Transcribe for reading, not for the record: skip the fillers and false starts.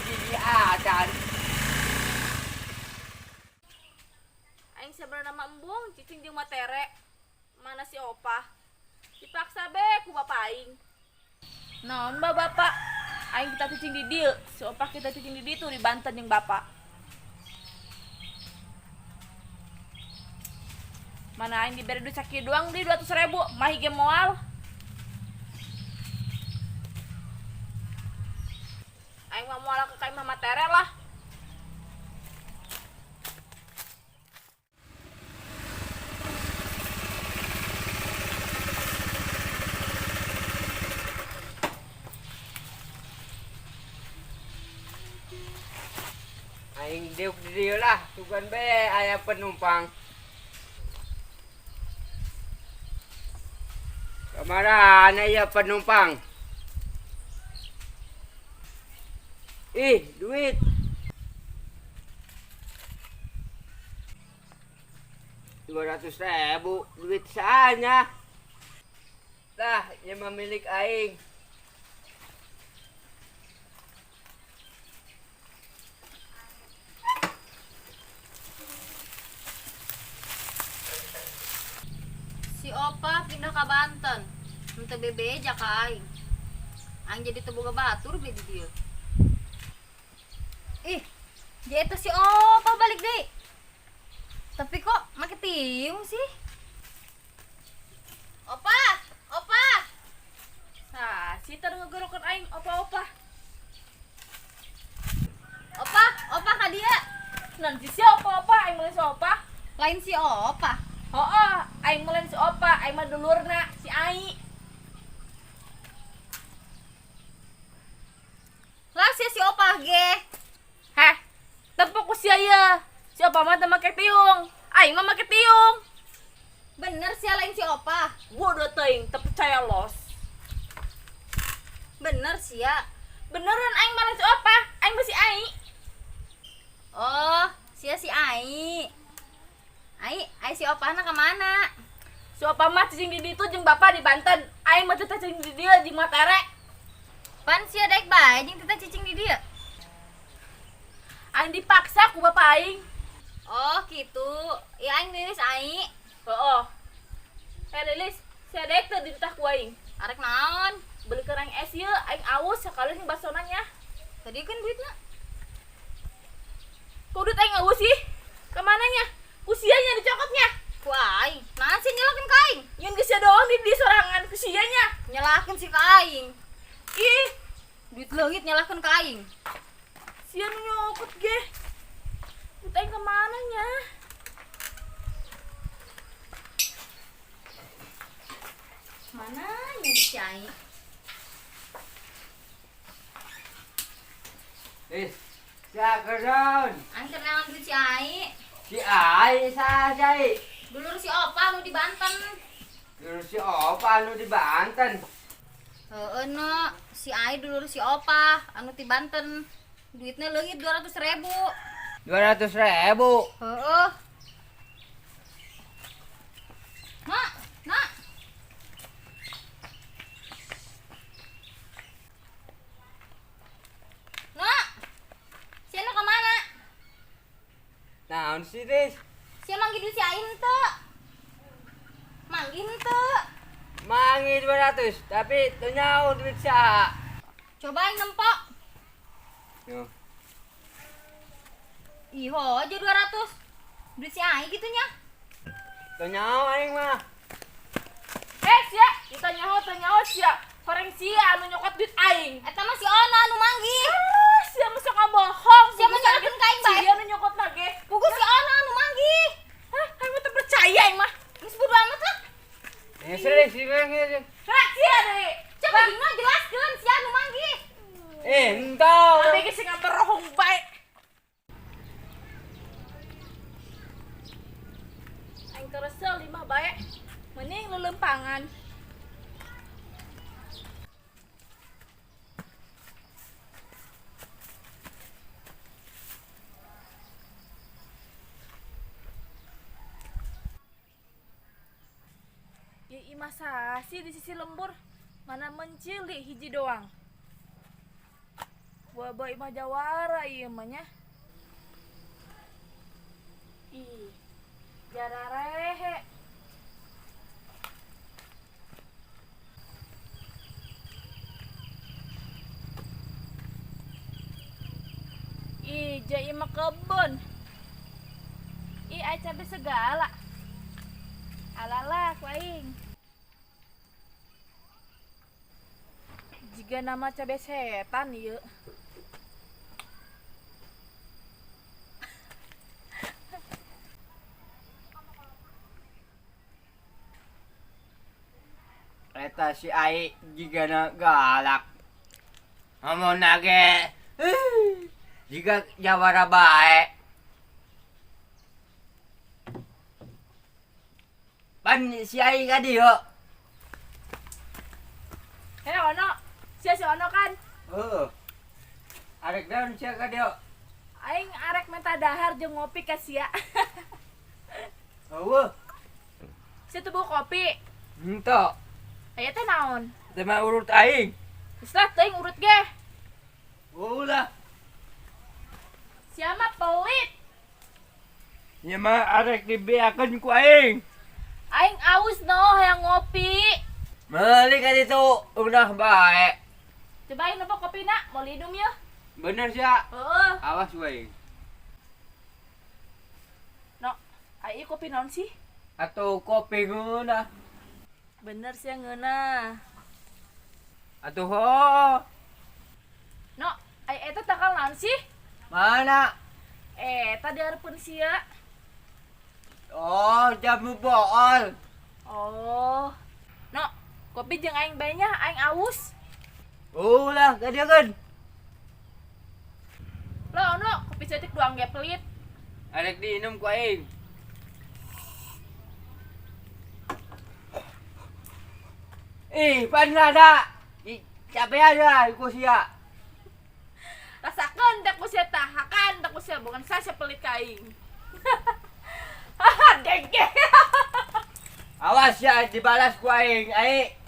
hiji acan. Aing sebenarnya nama embung, cicing jeung matere. Mana si Opa? Dipaksa be ku bapak aing. Naon bapak? Aing kita cicing di dieu, si Opa kita cicing di ditu di Banten jeung bapak. Mana aing diberi duit sakit doang di 200.000, mah hige moal. Aing mah moal ke kaim mah tere lah. Aing diuk di dieu lah, sugan be aya penumpang. Kamana aya penumpang? Ih, duit. Rp200.000, duit saanya. Tah, nya memilik aing. Si Opa pindah ke Banten. Untuk bebeja ka aing. Aing jadi teboga batur be di dieu. Ih, dia itu si Opa balik deh. Tapi kok make tiung sih? Opa, Opa. Nah, si tar ngegorokan aing Opa-opa. Opa ka dia. Nanti si Opa-opa aing mulai si Opa. Lain si Opa. Oh, aing mulai si Opa, aing mah dulurna si Ai. Lah si Opa ge. Heh, tepuk ku sia ya. Si Opa mah teu make tiung. Aing mah make tiung. Bener sih lain si Opa. Bodoh teuing, teu percaya los. Bener sih ya. Beneran aing mah lain si Opa, aing mah si Ai. Oh, si Ai. Ai si Opa na kemana? Si Opa mah cicing di ditu jeung Bapak di Banten. Aing mah teu cicing di dieu jeung matere. Pan sia daek bae jeung tita cicing di dia. Aing dipaksa ku Bapak aing. Oh, gitu. Ya aing lilis ai. Heeh. Lilis, si adek teu dititah ku aing. Arek naon? Beli kerang es ieu, aing aus sakali ning basonanya. Tadi kan duitna. Kok duit aing aus sih? Kemana nya? Kusianya dicokotnya. Ku aing. Nah, sih nyalakeun ka aing. Nyeun geus doang di sorangan kusianya. Nyalakeun si ka aing. Ih, Duit leungit nyalakeun ka aing. sia nu nyokot ge. Duit aing kemana nya? Mana nya di si aing? Sia keron. Aing keur naon duit si aing. Si Ai sajai. Dulur si Opa nu di Banten. Terus si Opa anu di Banten. Heeh no, si aing dulur si Opa anu di Banten. Duitnya leungit 200.000. 200.000. Heeh. Nak. Nak. Sia nu ka mana? Naon sih, Riz? Sia manggil duit si aing teu? Manggil teu? Mangi 200, tapi teu nyaho duit saha. Coba aing nempok. Yo. Iho aja 200. Duit si aing gitunya. Teu nyaho aing mah. Sia, ditanya ho teu nyaho sia. Horeng sia anu nyokot duit aing. Eta mah si Ona anu manggih. Sia mah sok ngabohong. Sia mah nyalakeun ka aing bae. Sia nu nyokot lagi. Pugu si Ona anu manggih. Hah, aing mah teu percaya aing mah. Geus bodo amat lah. Ya sering sih ngene. Hah, sia deui. Coba dina jelaskeun si anu manggih. Entau. Abi geus ngaberohong bae. Aing keresel limah bae. Mending lelempangan. Ya masa sih di sisi lembur mana mencili hiji doang. Buah imah jawara ieu mah nya. Ih, jararehe. Ih, jai mah kebun. Ih, ai cabe segala. Alalah ku aing. Jika nama cabe setan ieu. Eta si Ai jika galak. Ngomong nage. Jika jawara bae. Pan si Ai ka dieu. Heh, ono. Sia si ono kan. Heeh. Arek daun sia ka dieu. Aing arek minta dahar jeung ngopi ka sia. Eueuh. Sia teu bau kopi. Henteu. Aya teh naon? Teu mah urut aing. Geus lah teuing urut ge. Ulah. Sia mah pelit. Nya mah arek dibeakeun ku aing. Aing aus no hayang ngopi. Meuli ka ditu udah bae. Coba aing nopo kopina, mau lidum ya? Bener sia. Heeh. Awas we. No, ai kopi naon sih? Atuh kopi geuna. Bener sia ngeuna. Atuh ho. No, ai eta takal naon sih? Mana? Eta dihareupeun sia. Oh, jamu bool. Oh. No, kopi jeung aing bae nya, aing aus. Ulah, gadiakeun. Lo, no, kopi cetik doang ge pelit. Arek diinum ku aing. Ih, panada. Capek aja ku sia. Rasakeun teh ku sia tah, hakan teh ku sia bukan saya pelit ka aing. Haha, dengke. Awas ya dibalas ku aing. Ai.